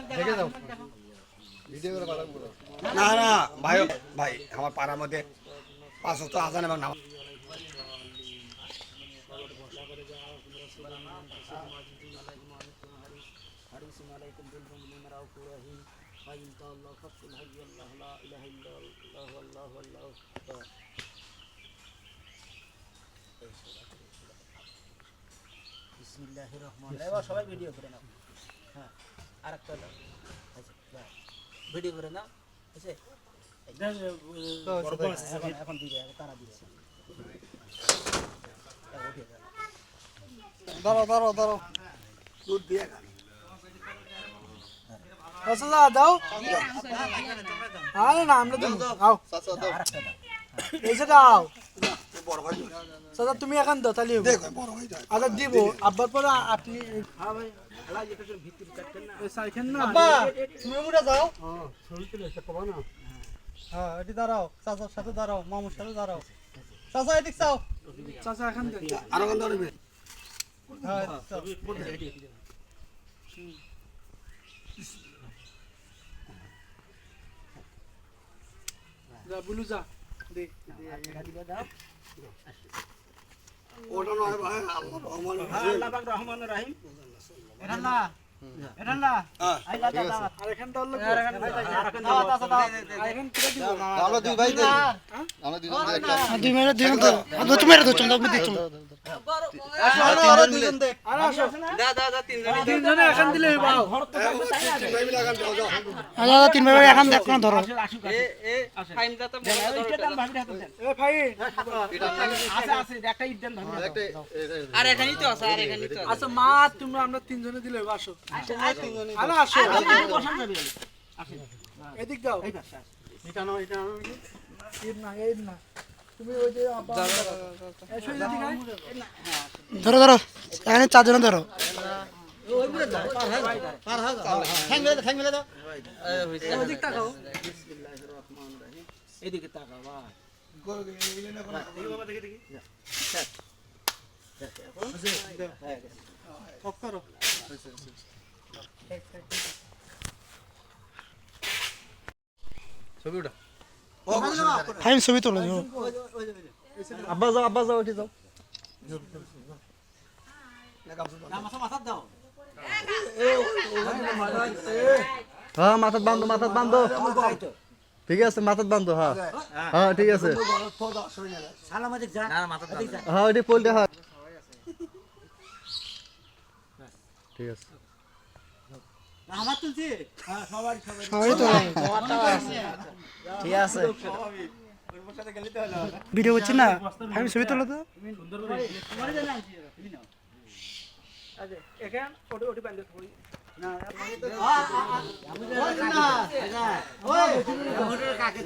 দেখে যাও ভিডিও করে পাঠাবো না না ভাই ভাই আমার পাড়ার মধ্যে 5 ওয়াক্ত আযান এবং নামাজ বিসমিল্লাহির রহমানির রহিম সবাই ভিডিও করে নাও হ্যাঁ আরেকটা দাও আচ্ছা ভিডিও করে নাও আছে এখন দিবে তারা দিচ্ছে দাঁড়াও দুধ দিয়ে আসলে দাও আরে না আমরা দাও আও আরেকটা দাও এসে দাও বড় ভাই সাদা তুমি এখন দাও তাহলে দেখো বড় ভাই যায় আচ্ছা দিব আব্বার পরে আপনি হ্যাঁ ভাই হালা যেটা ভিতর কাটতেন না সাইকেল না আব্বা তুমি মুড়া যাও হ্যাঁ শুনতে এসে কবা না হ্যাঁ এটি দাঁড়াও চাচার সাথে দাঁড়াও মামুর সাথে দাঁড়াও চাচা এদিক চাও চাচা এখন দেন আরো গন্ধ নেবে হ্যাঁ যা বুলু যা দে এটা দিবে দাও ওটা নয় ভাই আল্লাহ রহমান আল্লাহ পাক রহমানুর রহিম এটা না এটা না আইলা দাও আর এখান দাও আরেকখান দাও আর এখান কি দিব আমরা দুই ভাই দেই আমরা দুজন দেই একটা দুই মেরে দিন তো আদু তুমি মেরে দাও আমি দিচ্ছি আরো দুজন দেই আরে আসো দা তিনজনে এখন দিলে বাও ভাই মিলা গান যাও যাও আলাদা তিন ভাই এখন দেখ কোন ধরো এ টাইম দাও তো স্টেটাম ভাবি রাখো দেন এ ভাই আছে একটা ইট দেন ভাবি একটা আর এখানেই তো আছে আর এখানেই তো আচ্ছা মা তোমরা আমরা তিনজনে দিলে আসো আরে আসো বসান যাবে এদিক দাও এটা নাও ঈদ না তুমি ওই যে আব্বা এসো এদিকে ধরো ধরো এখানে চারজন ধরো ঠ্যাং মেলে দাও ওদিক তাকাও বিসমিল্লাহির রহমানির রহিম এদিকে তাকাও ভাই অফ করো ছবি ওটা ফাইন ছবি তোলো যাও আব্বা যাও উঠে যাও মাথা দাও হ্যাঁ মাথাত বান্ধো ঠিক আছে মাথাত বান্ধো হ্যাঁ হ্যাঁ ঠিক আছে সালামাতিক যা না মাথা দাও হ্যাঁ ওটি পোলটে হ্যাঁ ঠিক আছে আমার তুলছি সবাই তোলো ঠিক আছে ভিডিও করছি না ফাইন ছবি তোলো তো আচ্ছা এখান ওটি ওটি বান্ধে থই কাকে